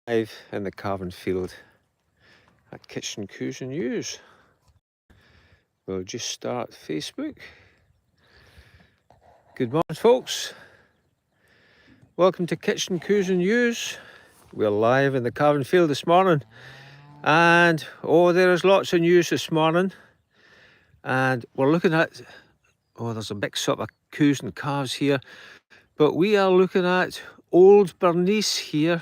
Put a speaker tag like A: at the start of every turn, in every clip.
A: Live in the calving field at Coos Ewes. We'll just start Facebook. Good morning, folks. Welcome to Coos Ewes. We're live in the calving field this morning, and there's lots of news this morning. And we're looking at there's a big sort of coos and calves here, but we are looking at old Bernice here,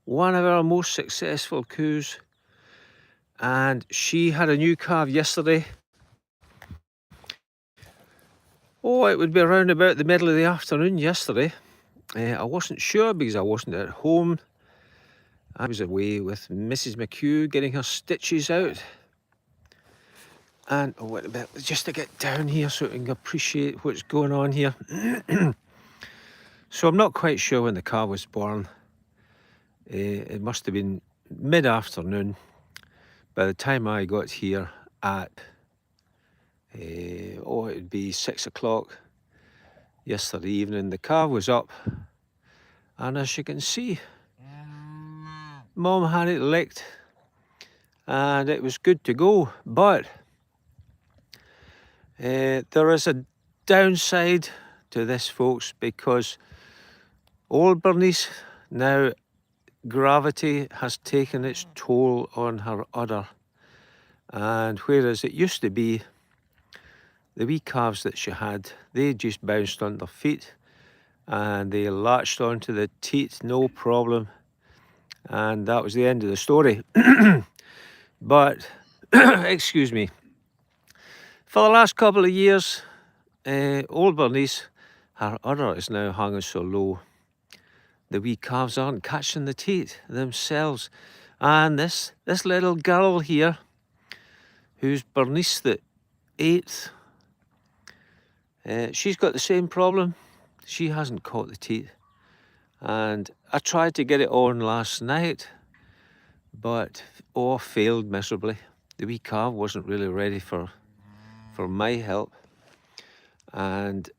A: one of our most successful coos. And she had a new calf yesterday. It would be around about the middle of the afternoon yesterday. I wasn't sure because I wasn't at home. I was away with Mrs. McHugh getting her stitches out. And wait a bit, just to get down here so I can appreciate what's going on here. So I'm not quite sure when the calf was born. It must have been mid-afternoon by the time I got here at it'd be 6 o'clock yesterday evening. The calf was up, and as you can see, Mom had it licked and it was good to go. But there is a downside to this, folks, because old Bernice, now gravity has taken its toll on her udder, and whereas it used to be the wee calves that she had, they just bounced on their feet and they latched onto the teat, no problem, and that was the end of the story. But excuse me, for the last couple of years, old Bernice, her udder is now hanging so low, the wee calves aren't catching the teat themselves. And this little girl here, who's Bernice the 8th, she's got the same problem. She hasn't caught the teat. And I tried to get it on last night, but failed miserably. The wee calf wasn't really ready for my help, and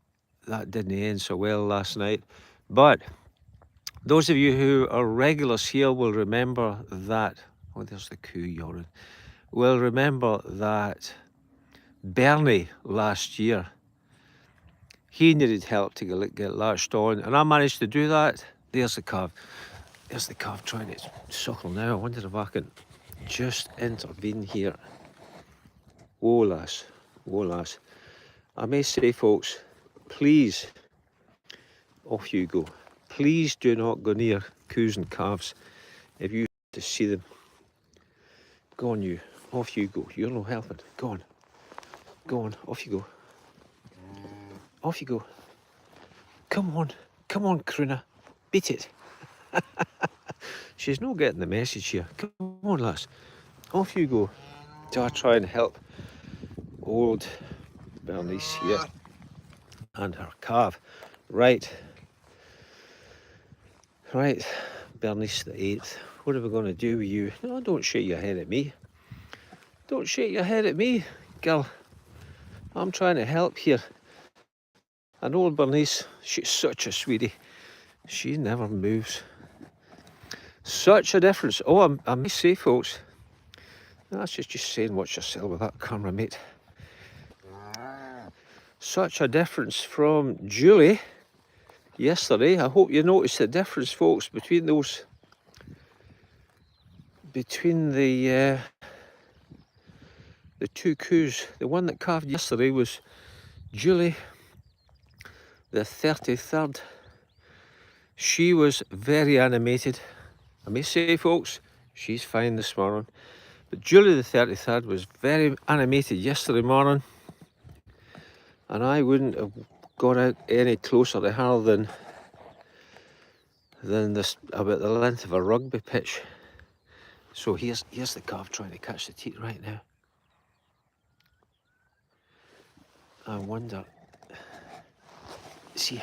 A: that didn't end so well last night. But those of you who are regulars here will remember that, there's the coo yawning, will remember that Bernie last year, he needed help to get latched on, and I managed to do that. There's the calf. There's the calf trying to suckle now. I wonder if I can just intervene here. Whoa, lass. Whoa, lass. I may say, folks, please, off you go. Please do not go near coos and calves if you have to see them. Go on, you. Off you go. You're no helping. Go on. Go on. Off you go. Off you go. Come on. Come on, crooner. Beat it. She's not getting the message here. Come on, lass. Off you go. So I try and help old Bernice here and her calf. Right, Bernice the 8th. What are we going to do with you? No, don't shake your head at me. Don't shake your head at me, girl. I'm trying to help here. And old Bernice, she's such a sweetie. She never moves. Such a difference. I may say, folks, that's just saying watch yourself with that camera, mate. Such a difference from Julie yesterday. I hope you noticed the difference, folks, between the two coos. The one that calved yesterday was Julie, the 33rd. She was very animated. I may say, folks, she's fine this morning. But Julie the 33rd was very animated yesterday morning, and I wouldn't have got out any closer to her than this, about the length of a rugby pitch. So here's the calf trying to catch the teat right now. I wonder, do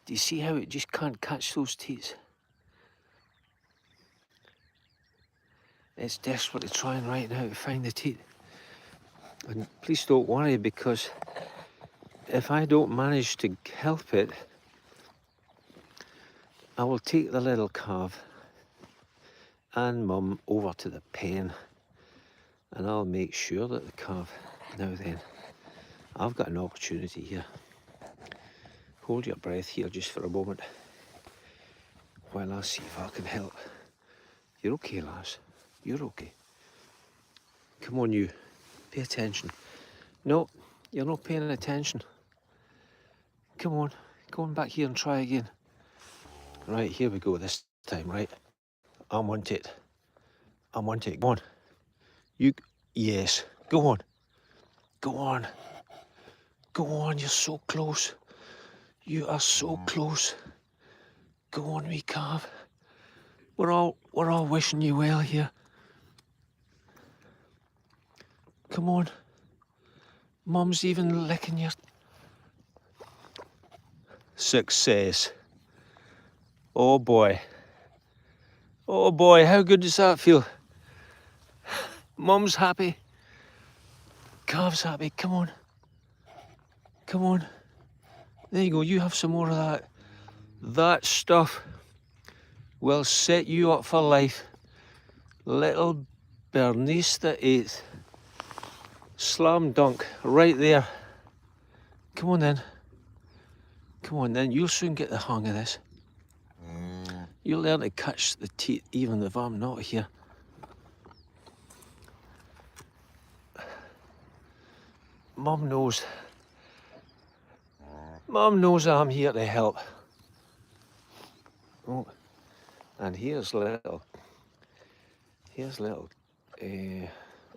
A: you see how it just can't catch those teats? It's desperately trying right now to find the teat. And please don't worry, because if I don't manage to help it, I will take the little calf and Mum over to the pen, and I'll make sure that the calf, now then, I've got an opportunity here. Hold your breath here just for a moment while I see if I can help. You're okay, lass. You're okay. Come on, you. Pay attention. No, you're not paying attention. Come on. Go on back here and try again. Right, here we go this time, right? I want it. I want it. Go on. You. Yes. Go on. Go on. Go on. You're so close. You are so close. Go on, wee calf. We're all wishing you well here. Come on. Mum's even licking your... Success. Oh boy. Oh boy, how good does that feel? Mum's happy. Calf's happy. Come on. Come on. There you go. You have some more of that. That stuff will set you up for life. Little Bernice the 8th. Slam dunk. Right there. Come on then. Come on then. You'll soon get the hang of this. You'll learn to catch the teeth even if I'm not here. Mum knows. Mum knows I'm here to help. Oh, and here's little.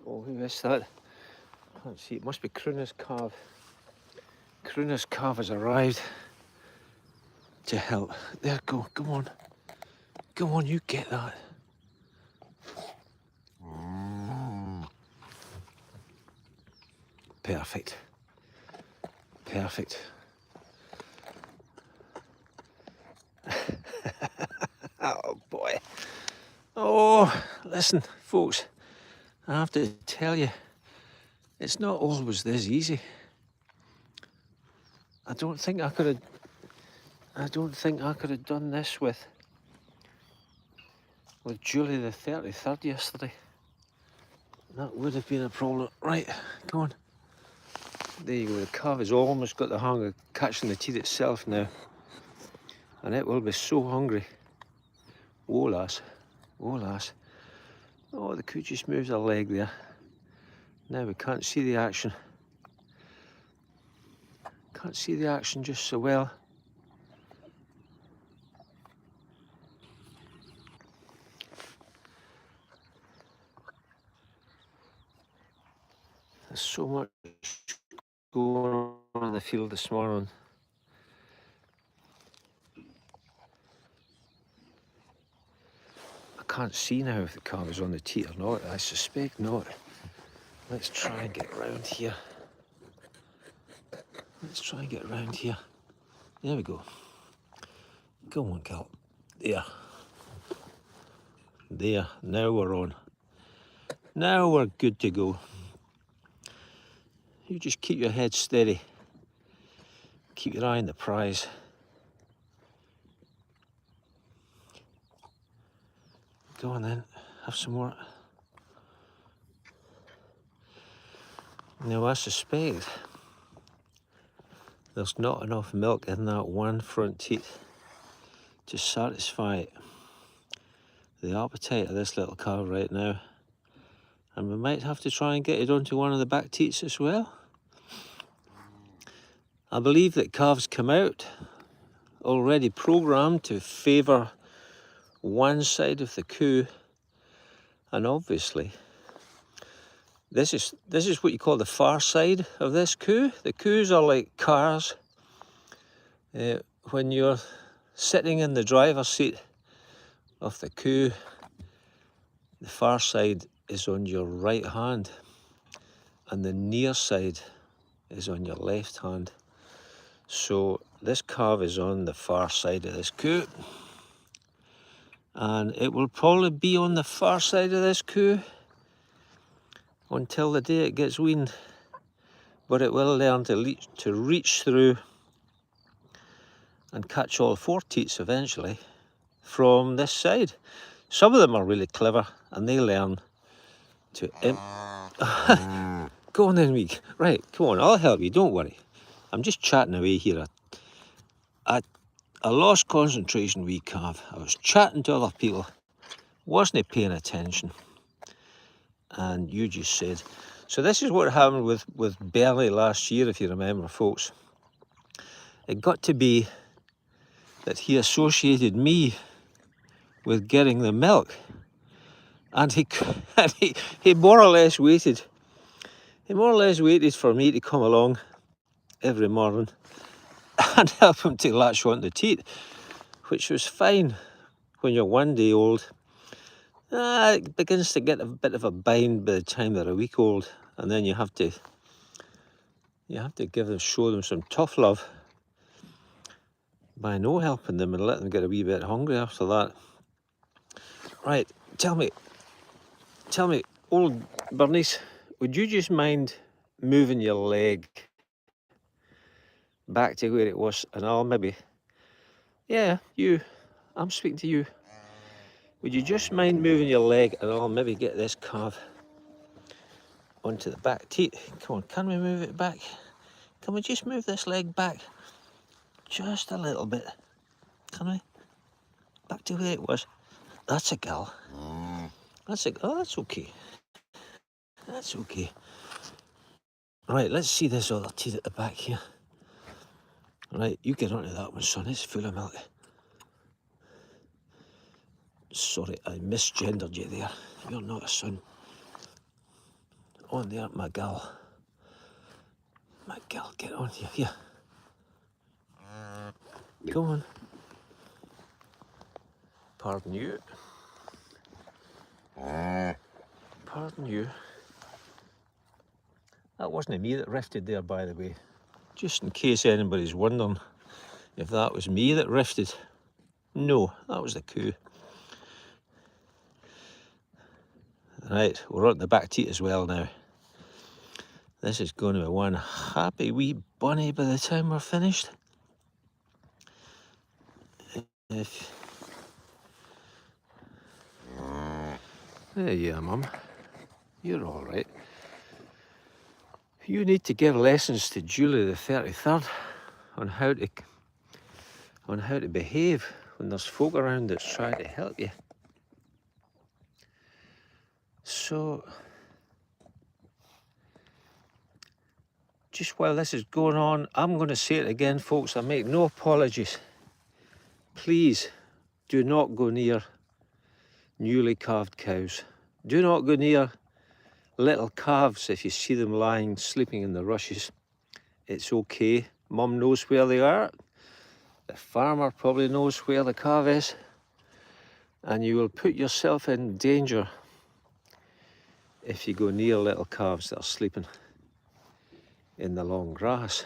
A: Oh, who is that? I can't see. It must be Crooner's calf. Crooner's calf has arrived to help. There, go. Come on. Come on, you get that. Perfect. Perfect. Oh boy. Oh, listen, folks. I have to tell you, it's not always this easy. I don't think I could have done this with Julie the 33rd yesterday. That would have been a problem. Right, come on. There you go. The calf has almost got the hang of catching the teeth itself now. And it will be so hungry. Whoa, lass. Whoa, lass. Oh, the coot just moves her leg there. Now we can't see the action. Can't see the action just so well. There's so much going on in the field this morning. I can't see now if the calf is on the teat or not. I suspect not. Let's try and get round here. Let's try and get round here. There we go. Go on, Cal. There. There. Now we're on. Now we're good to go. You just keep your head steady. Keep your eye on the prize. Go on then. Have some more. Now I suspect there's not enough milk in that one front teeth to satisfy the appetite of this little calf right now. And we might have to try and get it onto one of the back teats as well. I believe that calves come out already programmed to favour one side of the coo, and obviously this is what you call the far side of this coo. The coos are like cars. When you're sitting in the driver's seat of the coo, the far side is on your right hand and the near side is on your left hand. So this calf is on the far side of this coo, and it will probably be on the far side of this coo until the day it gets weaned, but it will learn to reach through and catch all four teats eventually from this side. Some of them are really clever and they learn to... Go on then, week. Right, come on, I'll help you, don't worry. I'm just chatting away here. I lost concentration, wee calf. I was chatting to other people, wasn't paying attention. And you just said... So this is what happened with Bernie last year, if you remember, folks. It got to be that he associated me with getting the milk. And he more or less waited. He more or less waited for me to come along every morning and help him to latch on the teat, which was fine when you're 1 day old. It begins to get a bit of a bind by the time they're a week old, and then you have to show them some tough love by no helping them and let them get a wee bit hungry after that. Right, tell me, old Bernice, would you just mind moving your leg back to where it was, and I'll maybe... Yeah, you, I'm speaking to you. Would you just mind moving your leg, and I'll maybe get this calf onto the back teat. Come on, can we move it back? Can we just move this leg back just a little bit? Can we? Back to where it was. That's a girl. That's okay. That's okay. Right, let's see this other teat at the back here. Right, you get onto that one, son. It's full of milk. Sorry, I misgendered you there. You're not a son. On there, my gal. My gal, get on here. Here. Go on. Pardon you. Pardon you. That wasn't me that rifted there, by the way. Just in case anybody's wondering if that was me that rifted. No, that was the coo. Right, we're on the back teat as well now. This is going to be one happy wee bunny by the time we're finished. There you are, Mum. You're all right. You need to give lessons to Julie the 33rd on how to behave when there's folk around that's trying to help you. So, just while this is going on, I'm going to say it again, folks. I make no apologies. Please do not go near newly calved cows. Do not go near little calves if you see them lying, sleeping in the rushes. It's okay. Mum knows where they are. The farmer probably knows where the calf is. And you will put yourself in danger if you go near little calves that are sleeping in the long grass.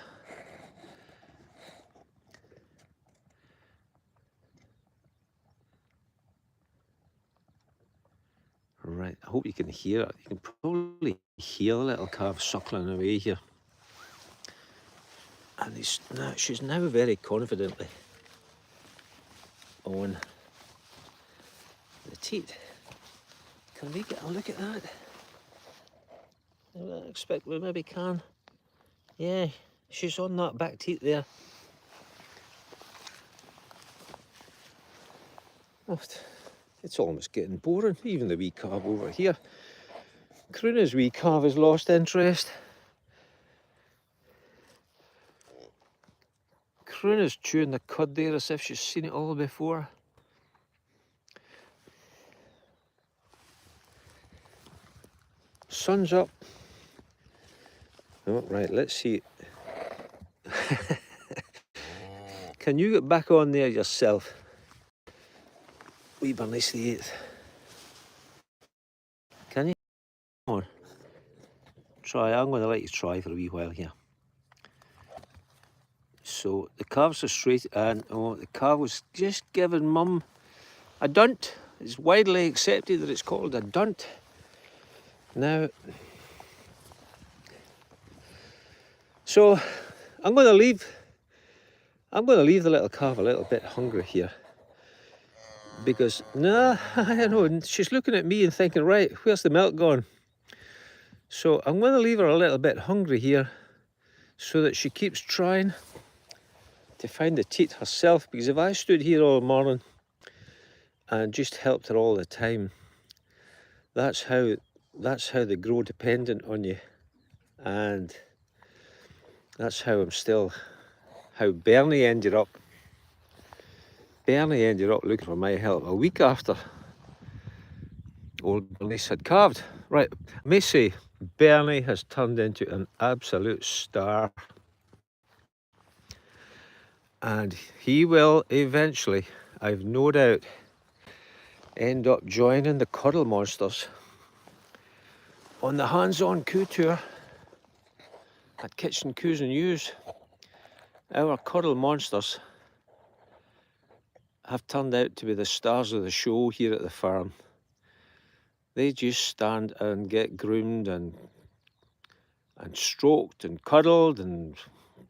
A: Right, I hope you can hear it. You can probably hear the little calf suckling away here. And she's now very confidently on the teat. Can we get a look at that? I expect we maybe can. Yeah, she's on that back teat there. Oh, it's almost getting boring. Even the wee calf over here. Kruna's wee calf has lost interest. Kruna's chewing the cud there as if she's seen it all before. Sun's up. Oh, right, let's see. Can you get back on there yourself? Wee Bernice the 8th. Can you? Come on. Try, I'm going to let you try for a wee while here. So the calves are straight, and the calf was just giving Mum a dunt. It's widely accepted that it's called a dunt. Now, so I'm going to leave the little calf a little bit hungry here. because, nah, I know, she's looking at me and thinking, right, where's the milk gone? So I'm going to leave her a little bit hungry here so that she keeps trying to find the teat herself, because if I stood here all morning and just helped her all the time, that's how they grow dependent on you. And that's how Bernie ended up. Bernie ended up looking for my help a week after old Bernice had calved. Right, I may say, Bernie has turned into an absolute star. And he will eventually, I've no doubt, end up joining the cuddle monsters on the hands-on coo tour at Kitchen Coos Ewes. Our cuddle monsters have turned out to be the stars of the show here at the farm. They just stand and get groomed and stroked and cuddled, and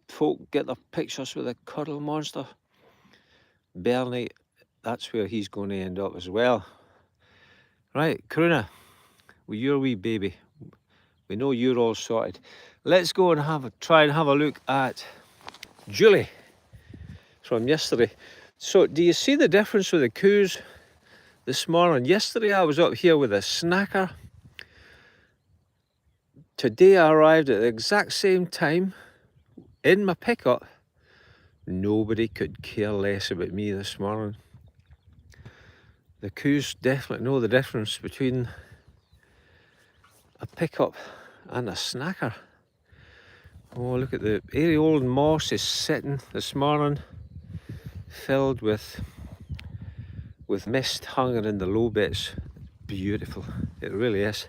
A: folk get their pictures with a cuddle monster. Bernie, that's where he's going to end up as well. Right, Cruna, with your wee baby, we know you're all sorted. Let's go and try and have a look at Julie from yesterday. So do you see the difference with the coos this morning? Yesterday I was up here with a snacker. Today I arrived at the exact same time in my pickup. Nobody could care less about me this morning. The coos definitely know the difference between a pickup and a snacker. Oh, look at the areola moss is sitting this morning, filled with mist hanging in the low bits. Beautiful, it really is.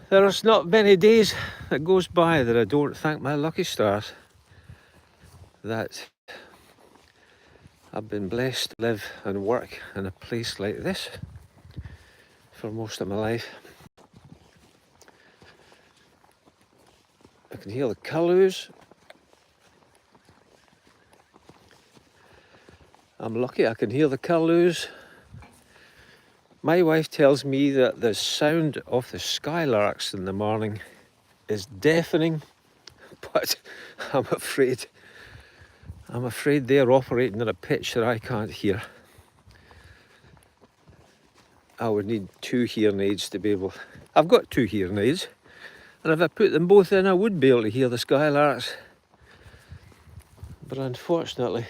A: There's not many days that goes by that I don't thank my lucky stars that I've been blessed to live and work in a place like this for most of my life. I can hear the curlews. I'm lucky I can hear the curlews. My wife tells me that the sound of the skylarks in the morning is deafening, but I'm afraid they're operating at a pitch that I can't hear. I would need 2 hearing aids to be able. I've got 2 hearing aids, and if I put them both in, I would be able to hear the skylarks. But unfortunately,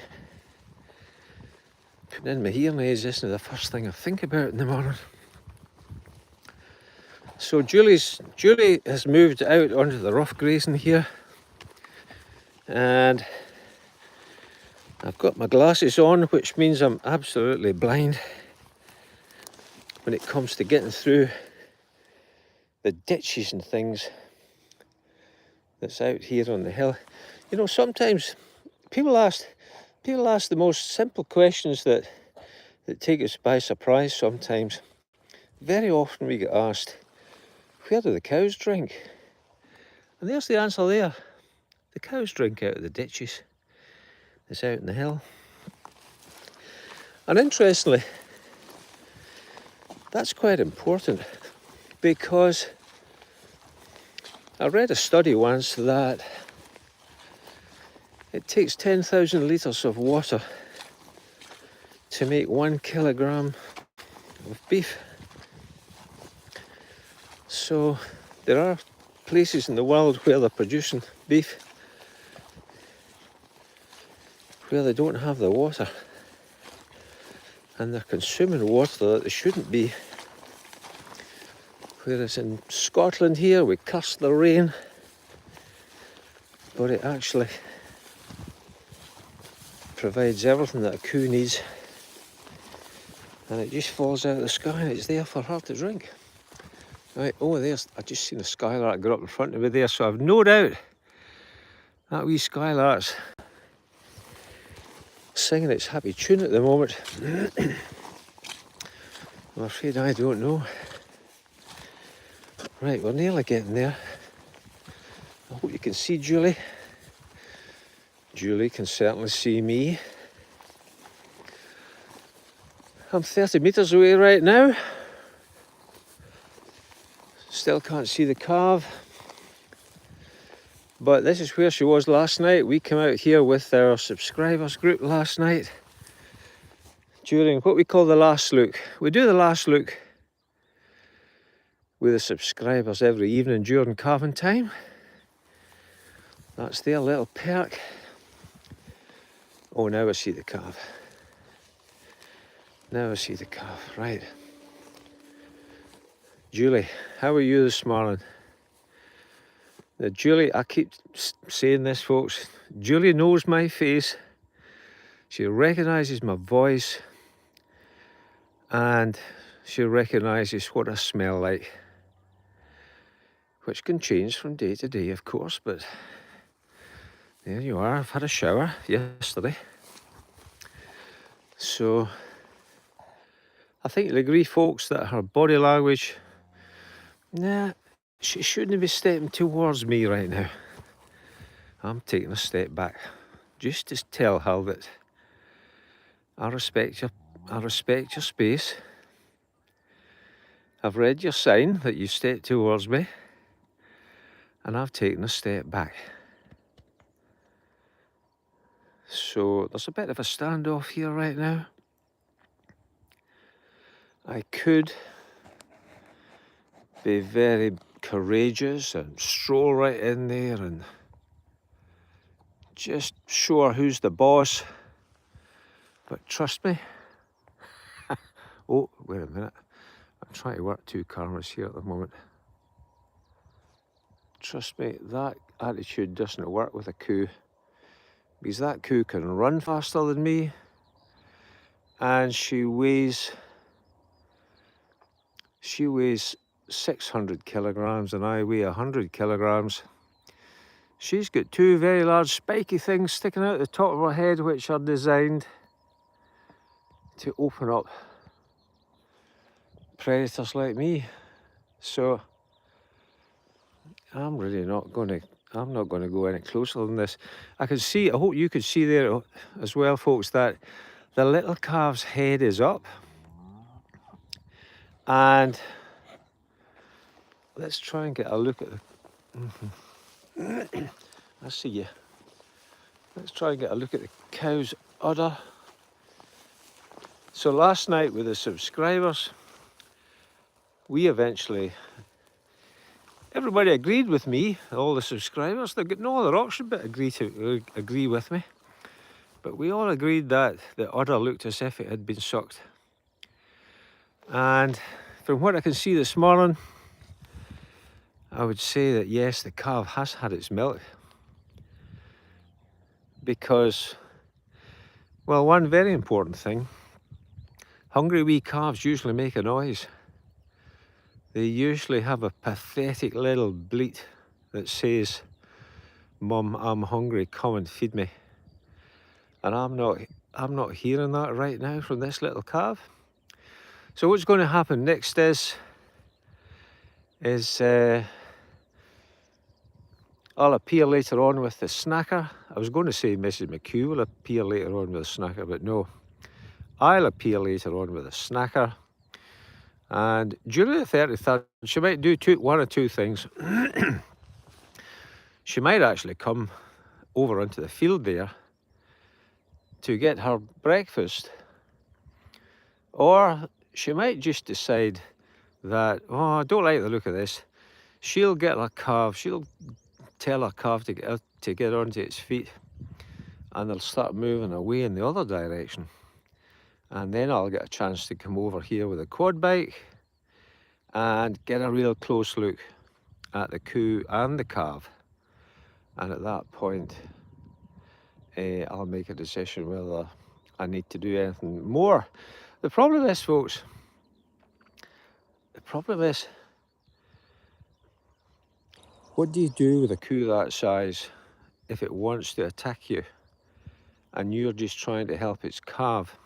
A: putting in my hearing aids isn't the first thing I think about in the morning. So Julie has moved out onto the rough grazing here, and I've got my glasses on, which means I'm absolutely blind when it comes to getting through the ditches and things that's out here on the hill. You know, sometimes people ask the most simple questions that take us by surprise sometimes. Very often we get asked, where do the cows drink? And there's the answer there. The cows drink out of the ditches. It's out in the hill. And interestingly, that's quite important, because I read a study once that it takes 10,000 litres of water to make 1 kilogram of beef. So there are places in the world where they're producing beef where they don't have the water, and they're consuming water that they shouldn't be. Whereas in Scotland here we curse the rain, but it actually provides everything that a coo needs, and it just falls out of the sky and it's there for her to drink. Right, oh there's, I just seen a skylark go up in front of me there, so I've no doubt that wee skylark's singing its happy tune at the moment. I'm afraid I don't know. Right, we're nearly getting there. I hope you can see Julie. Julie can certainly see me. I'm 30 metres away right now. Still can't see the calf. But this is where she was last night. We came out here with our subscribers group last night during what we call the last look. We do the last look with the subscribers every evening during calving time. That's their little perk. Oh, now I see the calf. Now I see the calf, right. Julie, how are you this morning? Now, Julie, I keep saying this, folks. Julie knows my face. She recognises my voice. And she recognises what I smell like. Which can change from day to day, of course, but there you are. I've had a shower yesterday. So I think you'll agree, folks, that her body language, she shouldn't be stepping towards me right now. I'm taking a step back just to tell her that I respect your space. I've read your sign that you stepped towards me, and I've taken a step back. So there's a bit of a standoff here right now. I could be very courageous and stroll right in there and just show her who's the boss. But trust me. Oh, wait a minute. I'm trying to work two cameras here at the moment. Trust me, that attitude doesn't work with a coo. Because that coo can run faster than me. And she weighs 600 kilograms and I weigh 100 kilograms. She's got two very large spiky things sticking out the top of her head, which are designed to open up predators like me. So I'm not going to go any closer than this. I hope you could see there as well, folks, that the little calf's head is up. And let's try and get a look at the... I see you. Let's try and get a look at the cow's udder. So last night with the subscribers, we eventually... Everybody agreed with me, all the subscribers. They've got no other option but agree with me. But we all agreed that the udder looked as if it had been sucked. And from what I can see this morning, I would say that yes, the calf has had its milk. Because, well, one very important thing, hungry wee calves usually make a noise. They usually have a pathetic little bleat that says, "Mum, I'm hungry, come and feed me." And I'm not hearing that right now from this little calf. So what's going to happen next is I'll appear later on with the snacker. I was going to say Mrs. McHugh will appear later on with a snacker, but no. I'll appear later on with a snacker. And during the 33rd, she might do one or two things. She might actually come over into the field there to get her breakfast. Or she might just decide that, oh, I don't like the look of this. She'll get her calf, she'll tell her calf to get onto its feet, and they'll start moving away in the other direction. And then I'll get a chance to come over here with a quad bike and get a real close look at the coo and the calf. And at that point, I'll make a decision whether I need to do anything more. The problem is, folks, what do you do with a coo that size if it wants to attack you and you're just trying to help its calf?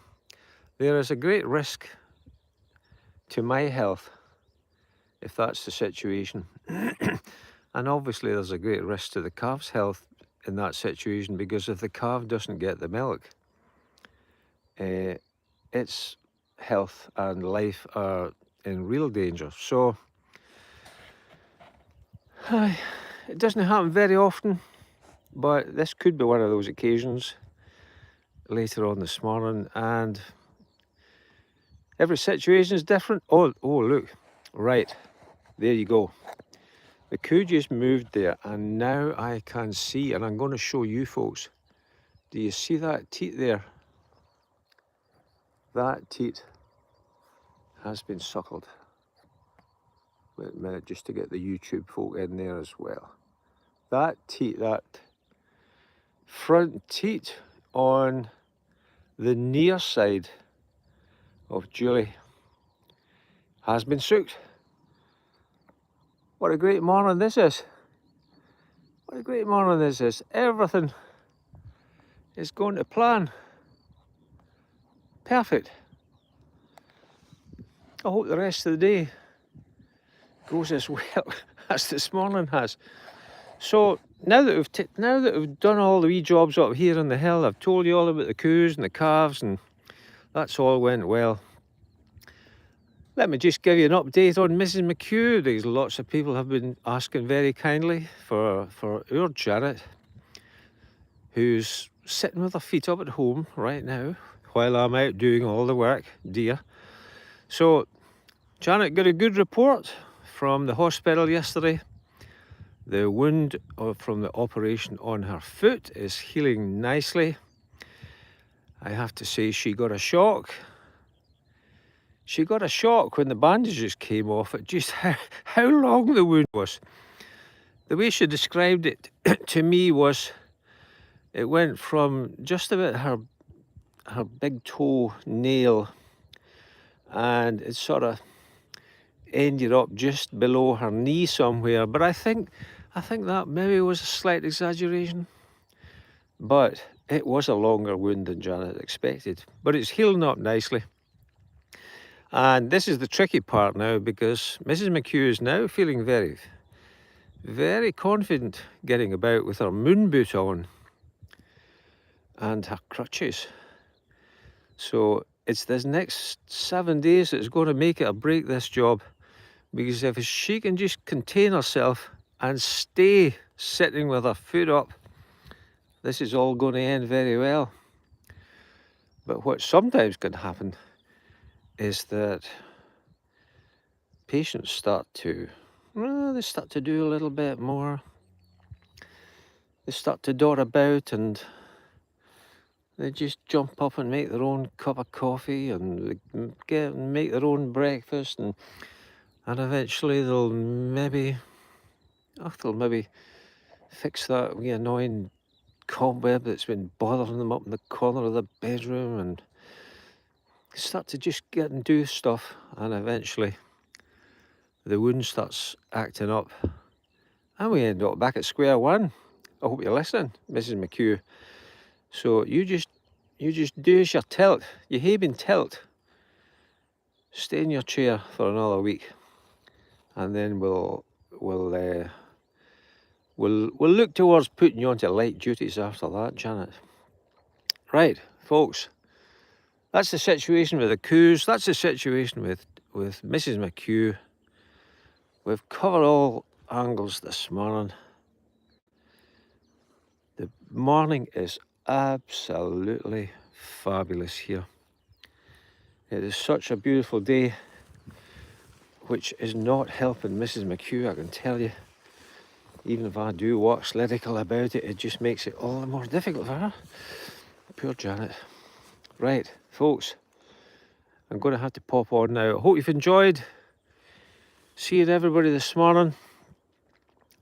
A: There is a great risk to my health if that's the situation. And obviously there's a great risk to the calf's health in that situation, because if the calf doesn't get the milk, its health and life are in real danger. So it doesn't happen very often, but this could be one of those occasions later on this morning, and every situation is different. Oh, look, right, there you go. The coo just moved there, and now I can see, and I'm going to show you folks. Do you see that teat there? That teat has been suckled. Wait a minute, just to get the YouTube folk in there as well. That teat, that front teat on the near side of Julie has been sucked. What a great morning this is. What a great morning this is. Everything is going to plan. Perfect. I hope the rest of the day goes as well as this morning has. So now that we've done all the wee jobs up here on the hill, I've told you all about the coos and the calves, and that's all went well. Let me just give you an update on Mrs. McHugh. There's lots of people have been asking very kindly for our Janet, who's sitting with her feet up at home right now while I'm out doing all the work, dear. So Janet got a good report from the hospital yesterday. The wound from the operation on her foot is healing nicely. I have to say she got a shock. She got a shock when the bandages came off at just how long the wound was. The way she described it to me was it went from just about her big toe nail, and it sort of ended up just below her knee somewhere. But I think that maybe was a slight exaggeration. But it was a longer wound than Janet expected. But it's healing up nicely. And this is the tricky part now, because Mrs. McHugh is now feeling very, very confident getting about with her moon boot on and her crutches. So it's this next 7 days that's going to make it or break this job, because if she can just contain herself and stay sitting with her foot up, this is all going to end very well. But what sometimes can happen is that patients start to do a little bit more. They start to dot about, and they just jump up and make their own cup of coffee, and make their own breakfast, and eventually they'll maybe fix that wee annoying cobweb that's been bothering them up in the corner of the bedroom, and start to just get and do stuff, and eventually the wound starts acting up, and we end up back at square one. I hope you're listening, Mrs. McHugh. So you just do as you're told. You hae been told. Stay in your chair for another week, and then we'll look towards putting you onto light duties after that, Janet. Right, folks. That's the situation with the coos. That's the situation with Mrs. McHugh. We've covered all angles this morning. The morning is absolutely fabulous here. It is such a beautiful day, which is not helping Mrs. McHugh, I can tell you. Even if I do wax lyrical about it, it just makes it all the more difficult for her. Poor Janet. Right, folks, I'm going to have to pop on now. I hope you've enjoyed seeing everybody this morning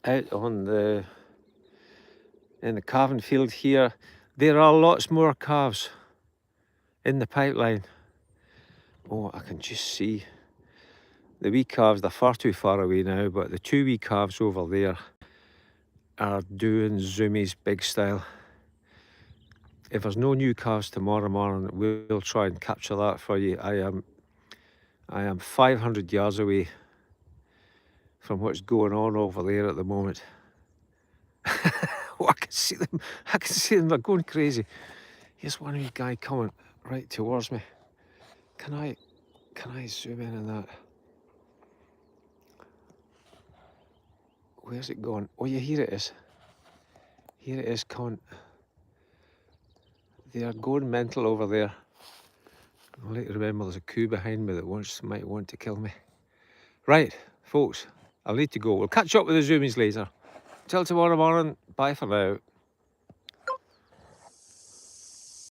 A: out in the calving field here. There are lots more calves in the pipeline. Oh, I can just see the wee calves. They're far too far away now, but the two wee calves over there are doing zoomies big style. If there's no new calves tomorrow morning, we'll try and capture that for you. I am 500 yards away from what's going on over there at the moment. Oh, I can see them. They're going crazy. Here's one wee guy coming right towards me. Can I Can I zoom in on that? Where's it gone? Oh yeah, here it is. Here it is, con. They are going mental over there. I like to remember there's a coup behind me that might want to kill me. Right, folks, I'll need to go. We'll catch up with the zoomies later. Till tomorrow morning, bye for now.